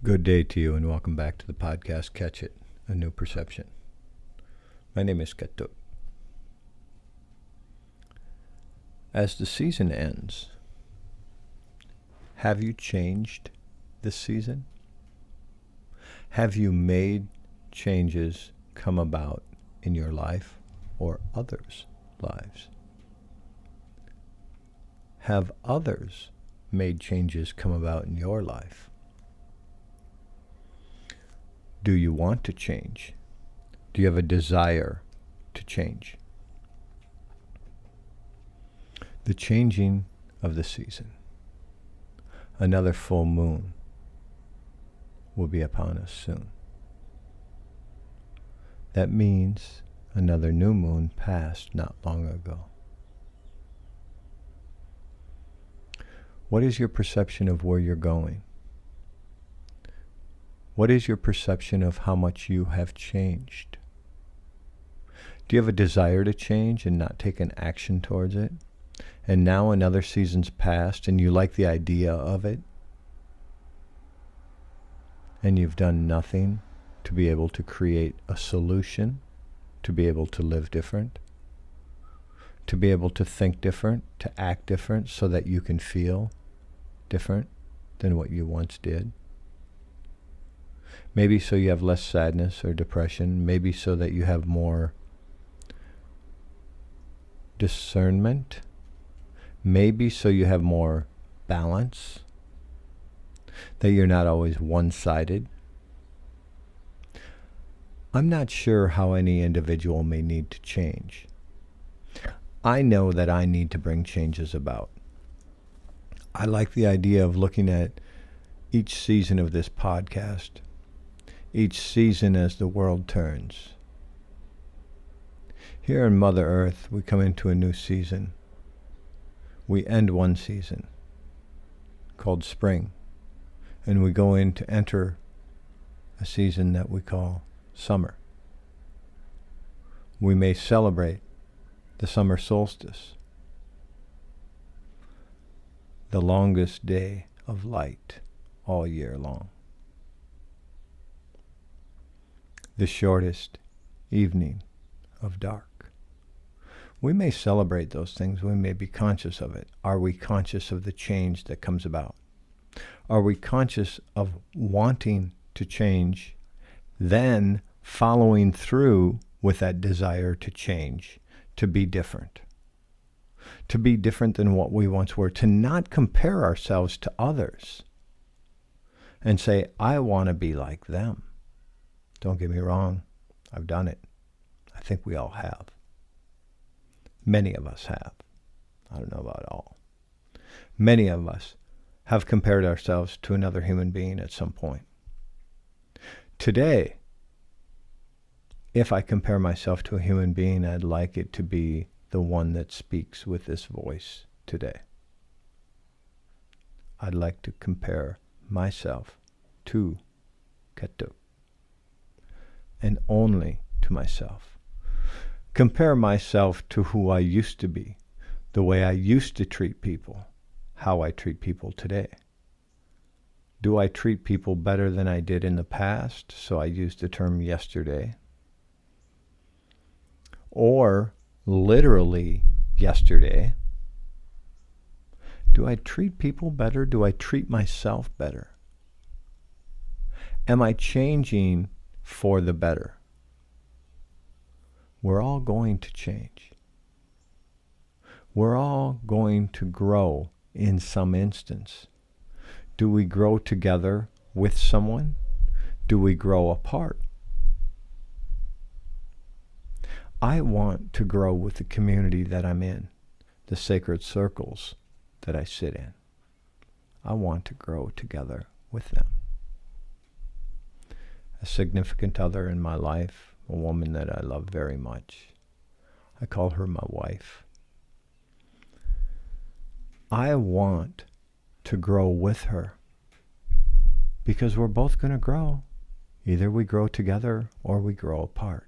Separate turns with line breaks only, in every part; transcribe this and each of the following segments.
Good day to you and welcome back to the podcast Catch It, A New Perception. My name is Ketuk. As the season ends, have you changed this season? Have you made changes come about in your life or others' lives? Have others made changes come about in your life? Do you want to change? Do you have a desire to change? The changing of the season. Another full moon will be upon us soon. That means another new moon passed not long ago. What is your perception of where you're going? What is your perception of how much you have changed? Do you have a desire to change and not take an action towards it? And now another season's passed and you like the idea of it? And you've done nothing to be able to create a solution, to be able to live different, to be able to think different, to act different so that you can feel different than what you once did? Maybe so you have less sadness or depression. Maybe so that you have more discernment. Maybe so you have more balance. That you're not always one-sided. I'm not sure how any individual may need to change. I know that I need to bring changes about. I like the idea of looking at each season of this podcast, each season as the world turns. Here in Mother Earth, we come into a new season. We end one season called spring, and we go in to enter a season that we call summer. We may celebrate the summer solstice, the longest day of light all year long, the shortest evening of dark. We may celebrate those things. We may be conscious of it. Are we conscious of the change that comes about? Are we conscious of wanting to change, then following through with that desire to change, to be different than what we once were, to not compare ourselves to others and say, I want to be like them. Don't get me wrong, I've done it. I think we all have. Many of us have. I don't know about all. Many of us have compared ourselves to another human being at some point. Today, if I compare myself to a human being, I'd like it to be the one that speaks with this voice today. I'd like to compare myself to Ketuk, and only to myself. Compare myself to who I used to be, the way I used to treat people, how I treat people today. Do I treat people better than I did in the past? So I use the term yesterday. Or literally yesterday. Do I treat people better? Do I treat myself better? Am I changing for the better? We're all going to change. We're all going to grow in some instance. Do we grow together with someone? Do we grow apart? I want to grow with the community that I'm in, the sacred circles that I sit in. I want to grow together with them. A significant other in my life, a woman that I love very much. I call her my wife. I want to grow with her because we're both going to grow. Either we grow together or we grow apart.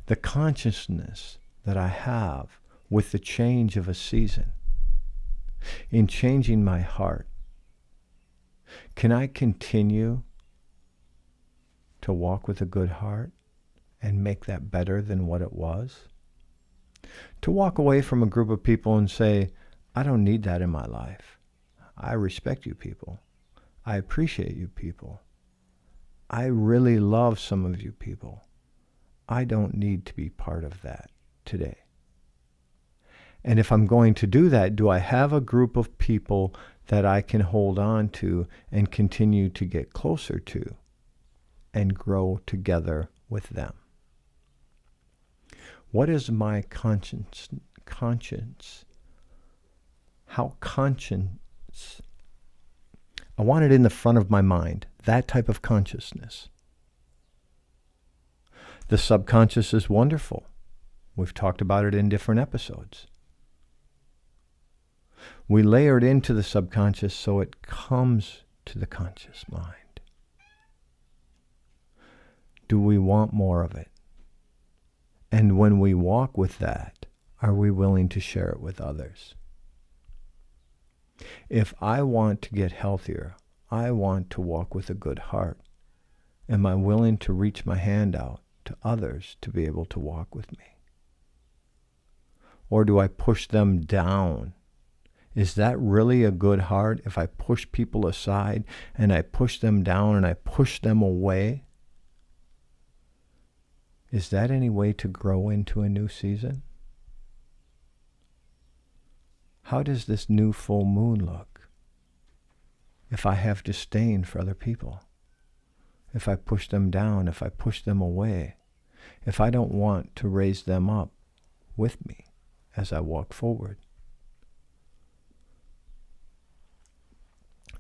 The consciousness that I have with the change of a season, in changing my heart, Can I continue to walk with a good heart and make that better than what it was? To walk away from a group of people and say, I don't need that in my life. I respect you people. I appreciate you people. I really love some of you people. I don't need to be part of that today. And if I'm going to do that, do I have a group of people that I can hold on to and continue to get closer to and grow together with them? What is my conscience? How conscience? I want it in the front of my mind, that type of consciousness. The subconscious is wonderful. We've talked about it in different episodes. We layer it into the subconscious so it comes to the conscious mind. Do we want more of it? And when we walk with that, are we willing to share it with others? If I want to get healthier, I want to walk with a good heart, am I willing to reach my hand out to others to be able to walk with me? Or do I push them down? Is that really a good heart if I push people aside and I push them down and I push them away? Is that any way to grow into a new season? How does this new full moon look if I have disdain for other people? If I push them down, if I push them away, if I don't want to raise them up with me as I walk forward?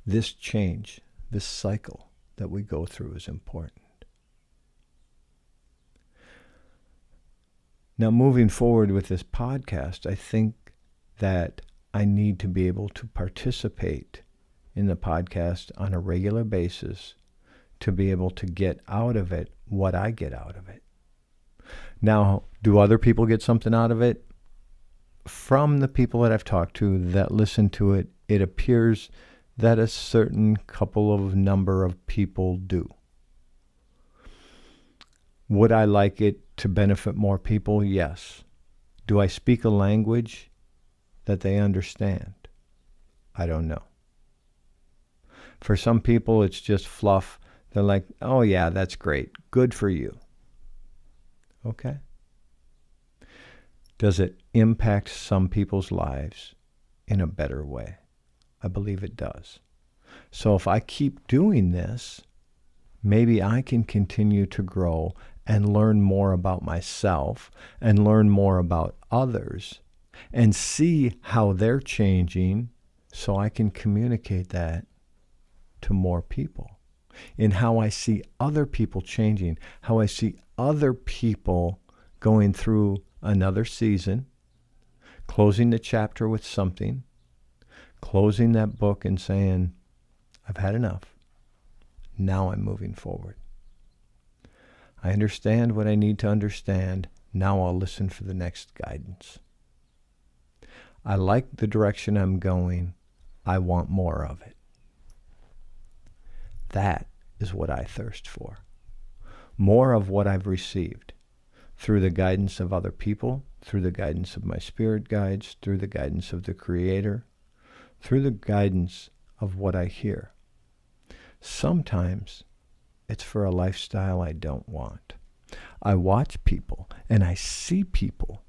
This change, this cycle that we go through is important. Now, moving forward with this podcast, I think that I need to be able to participate in the podcast on a regular basis to be able to get out of it what I get out of it. Now, do other people get something out of it? From the people that I've talked to that listen to it, it appears that a certain couple of number of people do. Would I like it to benefit more people? Yes. Do I speak a language that they understand? I don't know. For some people, it's just fluff. They're like, oh yeah, that's great. Good for you. Okay. Does it impact some people's lives in a better way? I believe it does. So if I keep doing this, maybe I can continue to grow and learn more about myself and learn more about others and see how they're changing so I can communicate that to more people. In how I see other people changing, how I see other people going through another season, closing the chapter with something, closing that book and saying, I've had enough. Now I'm moving forward. I understand what I need to understand. Now I'll listen for the next guidance. I like the direction I'm going. I want more of it. That is what I thirst for. More of what I've received through the guidance of other people, through the guidance of my spirit guides, through the guidance of the Creator, through the guidance of what I hear. Sometimes it's for a lifestyle I don't want. I watch people and I see people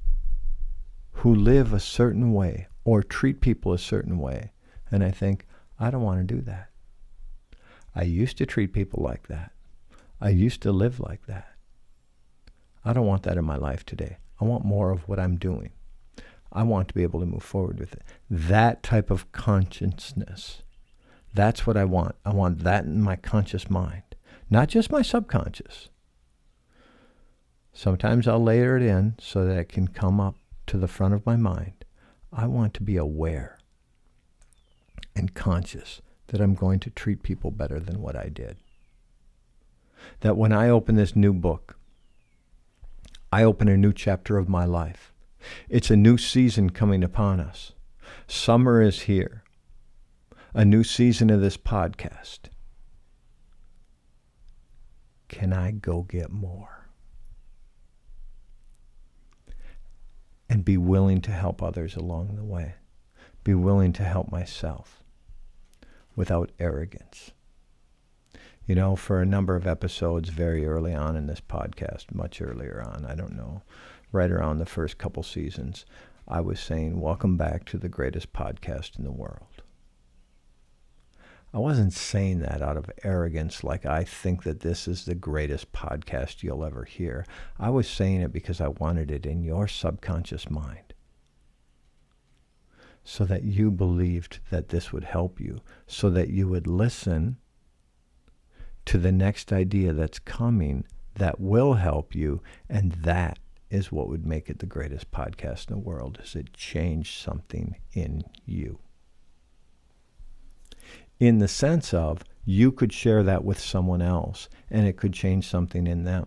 who live a certain way or treat people a certain way, and I think, I don't want to do that. I used to treat people like that. I used to live like that. I don't want that in my life today. I want more of what I'm doing. I want to be able to move forward with it. That type of consciousness, that's what I want. I want that in my conscious mind, not just my subconscious. Sometimes I'll layer it in so that it can come up to the front of my mind. I want to be aware and conscious that I'm going to treat people better than what I did. That when I open this new book, I open a new chapter of my life. It's a new season coming upon us. Summer is here. A new season of this podcast. can I go get more? And be willing to help others along the way. Be willing to help myself without arrogance. You know, for a number of episodes very early on in this podcast, much earlier on, I don't know, right around the first couple seasons, I was saying, welcome back to the greatest podcast in the world. I wasn't saying that out of arrogance, like I think that this is the greatest podcast you'll ever hear. I was saying it because I wanted it in your subconscious mind, so that you believed that this would help you, so that you would listen to the next idea that's coming that will help you, and that is what would make it the greatest podcast in the world, is it changed something in you. In the sense of, you could share that with someone else, and it could change something in them.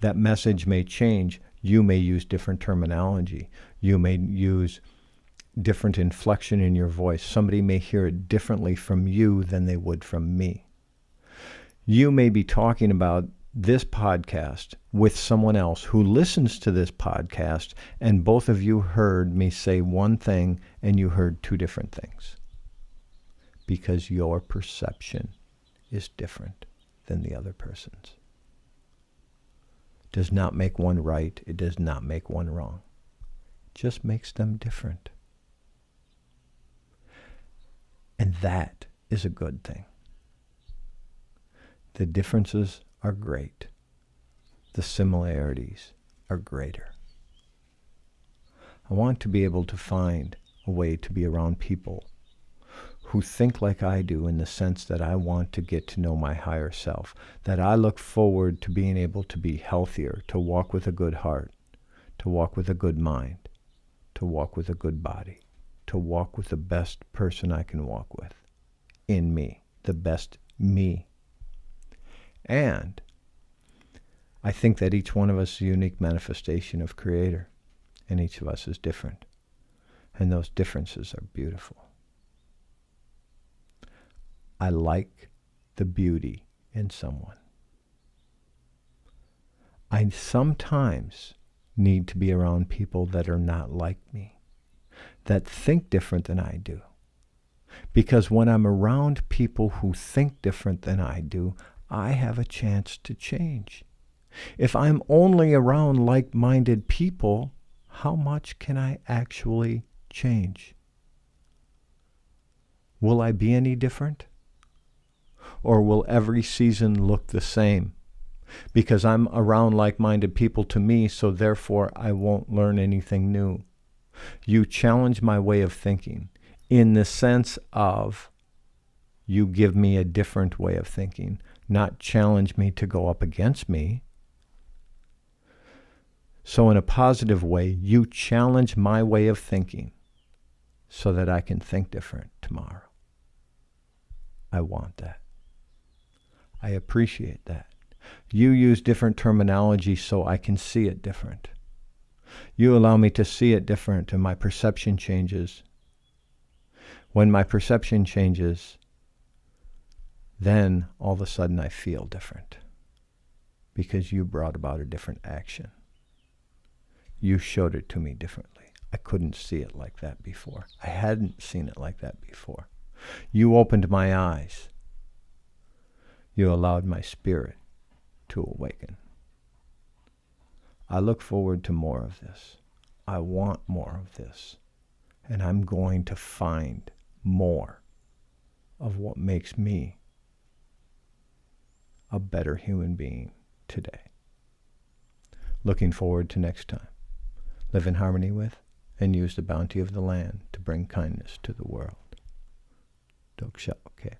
That message may change. You may use different terminology. You may use different inflection in your voice. Somebody may hear it differently from you than they would from me. You may be talking about this podcast with someone else who listens to this podcast, and both of you heard me say one thing and you heard two different things. Because your perception is different than the other person's. It does not make one right. It does not make one wrong. It just makes them different. And that is a good thing. The differences are great. The similarities are greater. I want to be able to find a way to be around people who think like I do, in the sense that I want to get to know my higher self, that I look forward to being able to be healthier, to walk with a good heart, to walk with a good mind, to walk with a good body, to walk with the best person I can walk with, in me, the best me. And I think that each one of us is a unique manifestation of Creator, and each of us is different. And those differences are beautiful. I like the beauty in someone. I sometimes need to be around people that are not like me, that think different than I do. Because when I'm around people who think different than I do, I have a chance to change. If I'm only around like-minded people, how much can I actually change? Will I be any different? Or will every season look the same? Because I'm around like-minded people to me, so therefore I won't learn anything new. You challenge my way of thinking in the sense of you give me a different way of thinking, not challenge me to go up against me. So in a positive way, you challenge my way of thinking so that I can think different tomorrow. I want that. I appreciate that. You use different terminology so I can see it different. You allow me to see it different, and my perception changes. When my perception changes, then all of a sudden I feel different, because you brought about a different action. You showed it to me differently. I couldn't see it like that before. I hadn't seen it like that before. You opened my eyes. You allowed my spirit to awaken. I look forward to more of this. I want more of this. And I'm going to find more of what makes me a better human being today. Looking forward to next time. Live in harmony with and use the bounty of the land to bring kindness to the world. Doksha, okay.